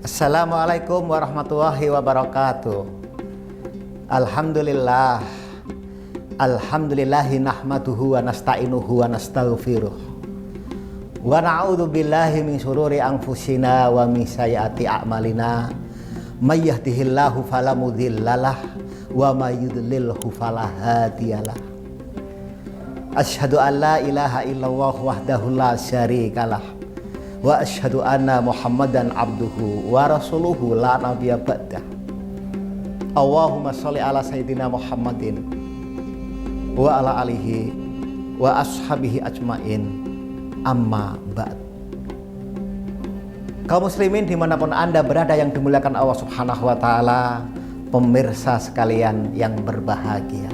Assalamualaikum warahmatullahi wabarakatuh. Alhamdulillah. Alhamdulillahi nahmaduhu wa nasta'inuhu wa nastaghfiruh. Wa na'udzu billahi min syururi anfusina wa min sayyiati a'malina. May yahdihillahu fala mudhillalah wa may yudlilhu fala hadiyalah. Asyhadu an la ilaha illallah wahdahu la syarikalah. Wa asyhadu anna Muhammadan abduhu wa rasuluhu la nabiyya ba'dah. Allahumma sholli ala sayyidina Muhammadin wa ala alihi wa ashabihi ajmain, amma ba'd. Kaum muslimin dimanapun Anda berada yang dimuliakan Allah subhanahu wa ta'ala, pemirsa sekalian yang berbahagia,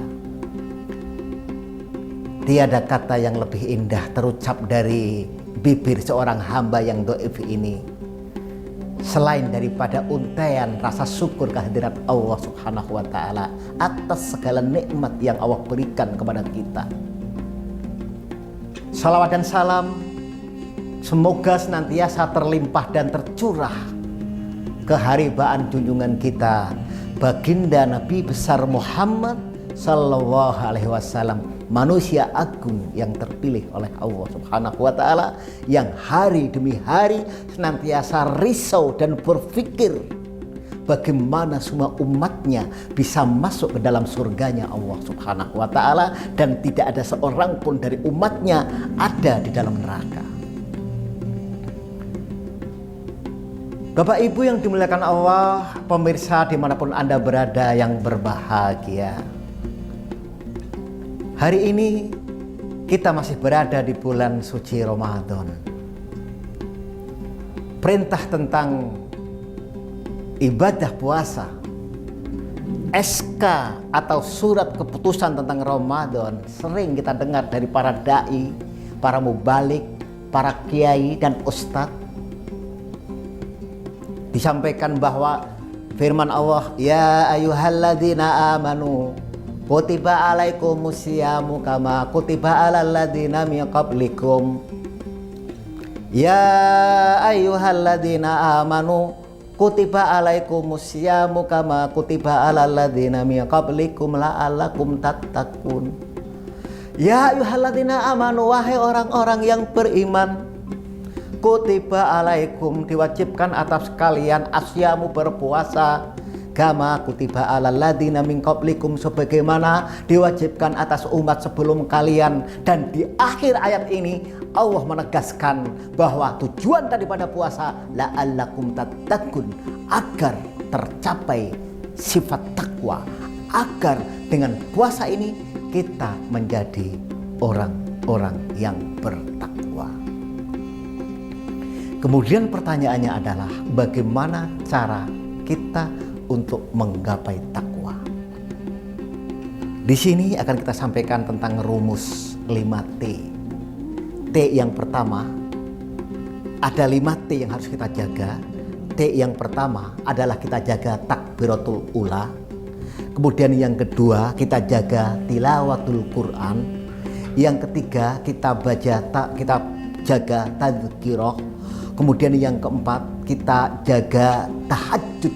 tiada kata yang lebih indah terucap dari bibir seorang hamba yang dhaif ini selain daripada untaian rasa syukur kehadirat Allah subhanahu wa ta'ala atas segala nikmat yang Allah berikan kepada kita. Salawat dan salam semoga senantiasa terlimpah dan tercurah keharibaan junjungan kita baginda Nabi besar Muhammad sallallahu alaihi wasallam, manusia agung yang terpilih oleh Allah subhanahu wa ta'ala, yang hari demi hari senantiasa risau dan berpikir bagaimana semua umatnya bisa masuk ke dalam surganya Allah subhanahu wa ta'ala, dan tidak ada seorang pun dari umatnya ada di dalam neraka. Bapak Ibu yang dimuliakan Allah, pemirsa dimanapun Anda berada yang berbahagia, hari ini kita masih berada di bulan suci Ramadan. Perintah tentang ibadah puasa, SK atau surat keputusan tentang Ramadan sering kita dengar dari para dai, para mubalik, para kiai dan ustadz. Disampaikan bahwa firman Allah, ya ayyuhalladzina amanu kutiba alaikumusyamu kama kutiba alal ladzina min qablikum. Ya ayyuhalladzina amanu kutiba alaikumusyamu kama kutiba alal ladzina min qablikum la'allakum tattaqun. Ya ayyuhalladzina amanu, wahai orang-orang yang beriman, kutiba alaikum, diwajibkan atas kalian, asyamu berpuasa, kama kutiba alal ladzina min qablikum, sebagaimana diwajibkan atas umat sebelum kalian. Dan di akhir ayat ini Allah menegaskan bahwa tujuan daripada puasa la'allakum tattaqun, agar tercapai sifat takwa, agar dengan puasa ini kita menjadi orang-orang yang bertakwa. Kemudian pertanyaannya adalah bagaimana cara kita untuk menggapai takwa. Di sini akan kita sampaikan tentang rumus 5T. T yang pertama, ada 5T yang harus kita jaga. T yang pertama adalah kita jaga takbiratul ula. Kemudian yang kedua, kita jaga tilawatul Quran. Yang ketiga, kita jaga tadzkirah. Kemudian yang keempat, kita jaga tahajud.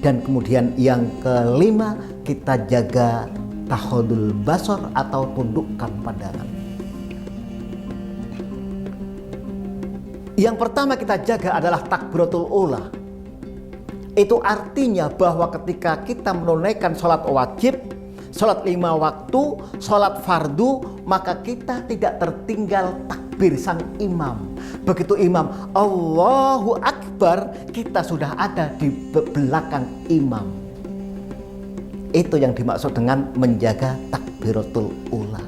Dan kemudian yang kelima, kita jaga tahodul basar atau tundukkan pandangan. Yang pertama kita jaga adalah takbiratul ula. Itu artinya bahwa ketika kita menunaikan sholat wajib, sholat 5 waktu, sholat fardu, maka kita tidak tertinggal takbir sang imam. Begitu imam Allahu Akbar, kita sudah ada di belakang imam. Itu yang dimaksud dengan menjaga takbiratul ula.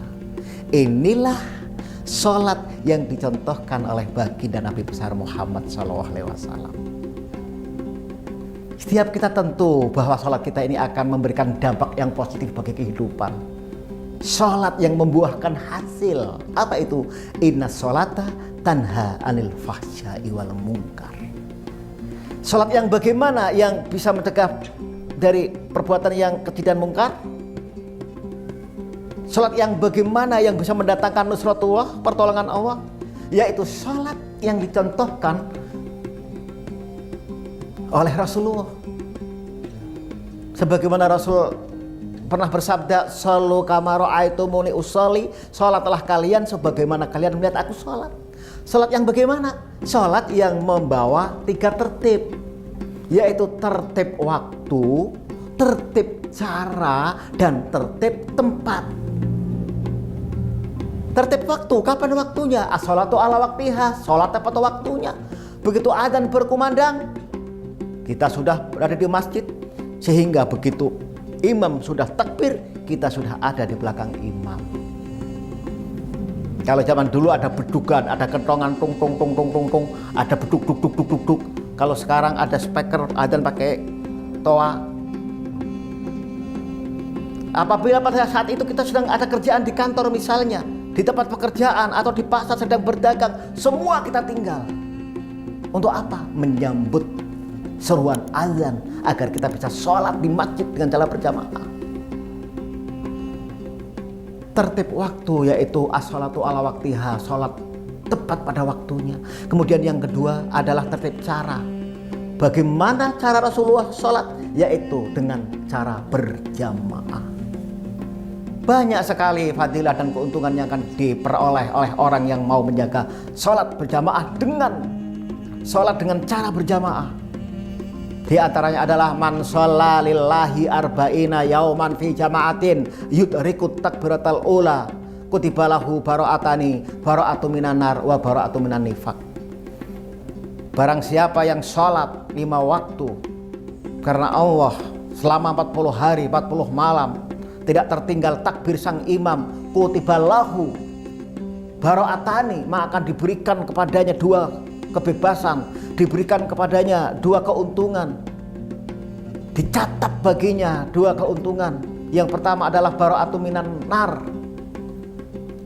Inilah sholat yang dicontohkan oleh baginda Nabi besar Muhammad SAW. Setiap kita tentu bahwa sholat kita ini akan memberikan dampak yang positif bagi kehidupan. Sholat yang membuahkan hasil. Apa itu? Inna sholata tanha anil fahsya'i wal munkar. Sholat yang bagaimana yang bisa mencegah dari perbuatan yang keji dan mungkar? Sholat yang bagaimana yang bisa mendatangkan nusratullah, pertolongan Allah? Yaitu sholat yang dicontohkan oleh Rasulullah. Sebagaimana Rasul pernah bersabda, "Shallu kama ra'aitumuni usolli," salatlah kalian sebagaimana kalian melihat aku salat. Salat yang bagaimana? Salat yang membawa 3 tertib, yaitu tertib waktu, tertib cara, dan tertib tempat. Tertib waktu, kapan waktunya? As-sholatu ala waktiha, salat tepat waktunya. Begitu adzan berkumandang, kita sudah berada di masjid, sehingga begitu imam sudah takbir, kita sudah ada di belakang imam. Kalau zaman dulu ada bedugan, ada kentongan tung tung tung tung tung tung, ada beduk duk duk duk duk duk. Kalau sekarang ada speaker adzan pakai toa. Apabila pada saat itu kita sedang ada kerjaan di kantor misalnya, di tempat pekerjaan atau di pasar sedang berdagang, semua kita tinggal. Untuk apa? Menyambut seruan azan agar kita bisa sholat di masjid dengan cara berjamaah. Tertib waktu yaitu as-sholatu ala waktiha, sholat tepat pada waktunya. Kemudian yang kedua adalah tertib cara. Bagaimana cara Rasulullah sholat? Yaitu dengan cara berjamaah. Banyak sekali fadilah dan keuntungan yang akan diperoleh oleh orang yang mau menjaga sholat berjamaah dengan sholat dengan cara berjamaah. Di antaranya adalah man shalla lillahi arba'ina yauman fi jama'atin yudrikut takbiratal ula kutiba lahu bara'atani bara'atu minan nar wa bara'atu minan nifaq. Barang siapa yang sholat 5 waktu karena Allah selama 40 hari 40 malam tidak tertinggal takbir sang imam, kutiba lahu bara'atani, maka akan diberikan kepadanya 2 kebebasan, diberikan kepadanya 2 keuntungan, dicatat baginya 2 keuntungan. Yang pertama adalah bara'atu minan nar,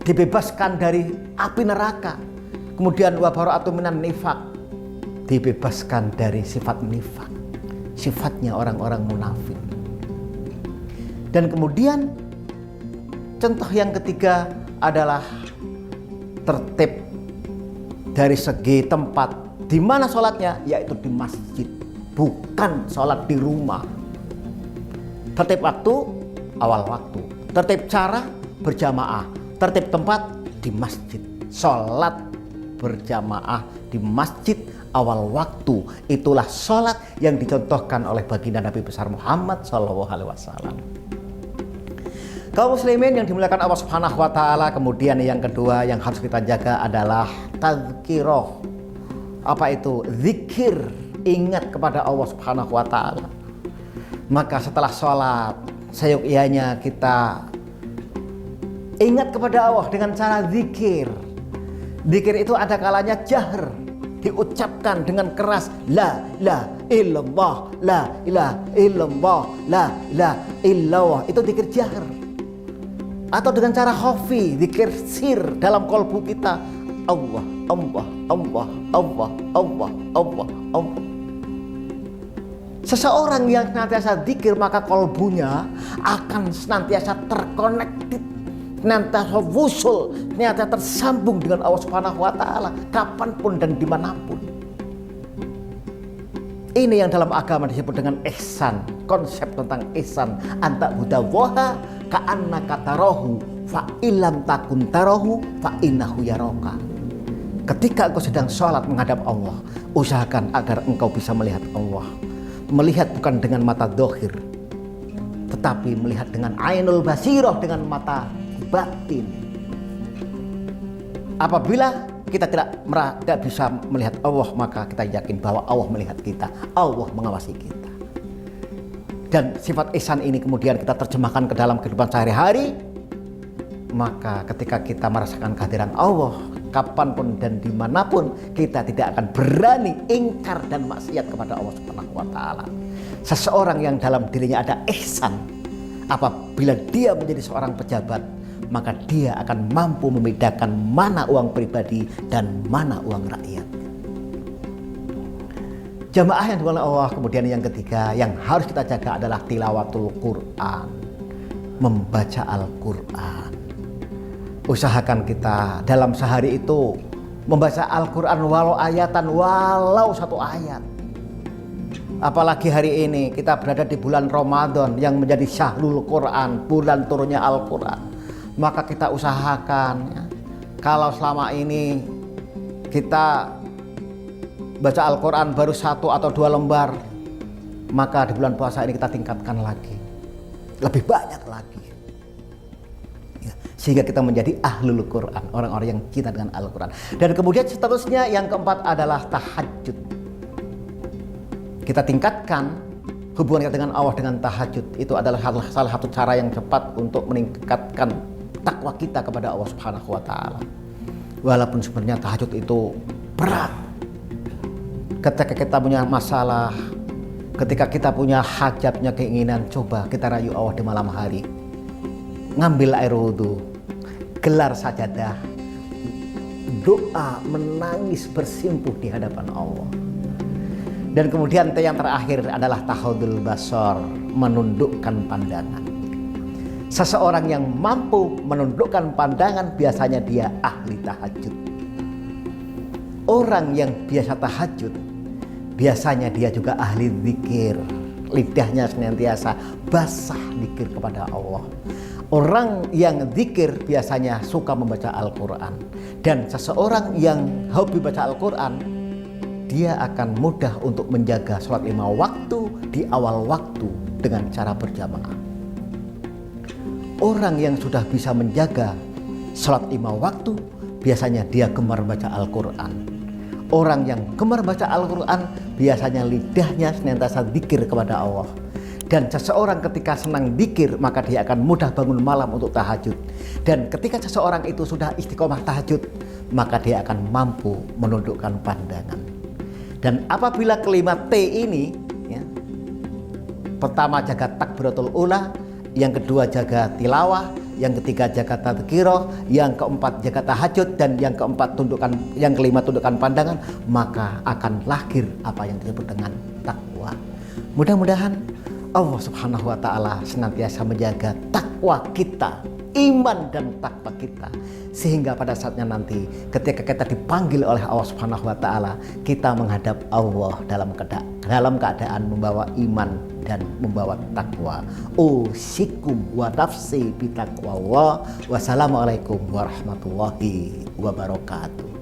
dibebaskan dari api neraka. Kemudian wa bara'atu minan nifaq, dibebaskan dari sifat nifaq, sifatnya orang-orang munafik. Dan kemudian contoh yang ketiga adalah tertib dari segi tempat. Di mana sholatnya? Yaitu di masjid, bukan sholat di rumah. Tertib waktu, awal waktu. Tertib cara, berjamaah. Tertib tempat, di masjid. Sholat berjamaah di masjid awal waktu. Itulah sholat yang dicontohkan oleh baginda Nabi besar Muhammad SAW. Kaum muslimin yang dimuliakan Allah Subhanahu wa taala, kemudian yang kedua yang harus kita jaga adalah tazkirah. Apa itu? Zikir, ingat kepada Allah Subhanahu wa taala. Maka setelah sholat, seyogyanya kita ingat kepada Allah dengan cara zikir. Zikir itu ada kalanya jahr, diucapkan dengan keras, la illallah, la ilaha illallah, la ilaha illallah. Itu zikir jahr. Atau dengan cara khafi, zikir sir dalam kolbu kita, Allah, Allah, Allah, Allah, Allah, Allah, Allah. Seseorang yang senantiasa zikir maka kolbunya akan senantiasa terkonektif, senantiasa wusul, senantiasa tersambung dengan Allah Subhanahu wa taala kapanpun dan dimanapun. Ini yang dalam agama disebut dengan ihsan. Konsep tentang ihsan, anta budawaha ka'annaka tarahu fa illam takun tarahu fa innahu yaraka. Ketika engkau sedang sholat menghadap Allah, usahakan agar engkau bisa melihat Allah. Melihat bukan dengan mata dohir, tetapi melihat dengan ainul basirah, dengan mata batin. Apabila kita tidak bisa melihat Allah, maka kita yakin bahwa Allah melihat kita, Allah mengawasi kita. Dan sifat ihsan ini kemudian kita terjemahkan ke dalam kehidupan sehari-hari. Maka ketika kita merasakan kehadiran Allah kapanpun dan dimanapun, kita tidak akan berani ingkar dan maksiat kepada Allah Subhanahu wa taala. Seseorang yang dalam dirinya ada ihsan, apabila dia menjadi seorang pejabat, maka dia akan mampu membedakan mana uang pribadi dan mana uang rakyat. Jamaah yang dimuliakan Allah, kemudian yang ketiga yang harus kita jaga adalah tilawatul Quran, membaca Al-Quran. Usahakan kita dalam sehari itu membaca Al-Quran walau ayatan, walau 1 ayat. Apalagi hari ini kita berada di bulan Ramadan yang menjadi syahrul Quran, bulan turunnya Al-Quran. Maka kita usahakan ya, kalau selama ini kita baca Al-Quran baru 1 atau 2 lembar, maka di bulan puasa ini kita tingkatkan lagi, lebih banyak lagi ya, sehingga kita menjadi ahlul Quran, orang-orang yang cinta dengan Al-Quran. Dan kemudian seterusnya yang keempat adalah tahajud. Kita tingkatkan hubungan kita dengan Allah dengan tahajud. Itu adalah salah satu cara yang cepat untuk meningkatkan takwa kita kepada Allah Subhanahu wa taala. Walaupun sebenarnya tahajud itu berat. Ketika kita punya masalah, ketika kita punya hajat, punya keinginan, coba kita rayu Allah di malam hari. Ngambil air wudhu, gelar sajadah, doa, menangis bersimpuh di hadapan Allah. Dan kemudian yang terakhir adalah tahadul basar, menundukkan pandangan. Seseorang yang mampu menundukkan pandangan biasanya dia ahli tahajud. Orang yang biasa tahajud biasanya dia juga ahli zikir. Lidahnya senantiasa basah zikir kepada Allah. Orang yang zikir biasanya suka membaca Al-Quran. Dan seseorang yang hobi baca Al-Quran, dia akan mudah untuk menjaga sholat 5 waktu di awal waktu dengan cara berjamaah. Orang yang sudah bisa menjaga sholat 5 waktu, biasanya dia gemar baca Al-Quran. Orang yang gemar baca Al-Quran, biasanya lidahnya senantiasa zikir kepada Allah. Dan seseorang ketika senang zikir, maka dia akan mudah bangun malam untuk tahajud. Dan ketika seseorang itu sudah istiqomah tahajud, maka dia akan mampu menundukkan pandangan. Dan apabila kelima T ini ya, pertama jaga takbiratul ula, yang kedua jaga tilawah, yang ketiga jaga tadzkirah, yang keempat jaga tahajud, dan yang kelima tundukkan pandangan, maka akan lahir apa yang disebut dengan takwa. Mudah-mudahan Allah Subhanahu wa taala senantiasa menjaga takwa kita, iman dan takwa kita, sehingga pada saatnya nanti ketika kita dipanggil oleh Allah Subhanahu wa taala, kita menghadap Allah dalam keadaan membawa iman dan membawa takwa. Usikum wa nafsi bitaqwallah. Wassalamualaikum warahmatullahi wabarakatuh.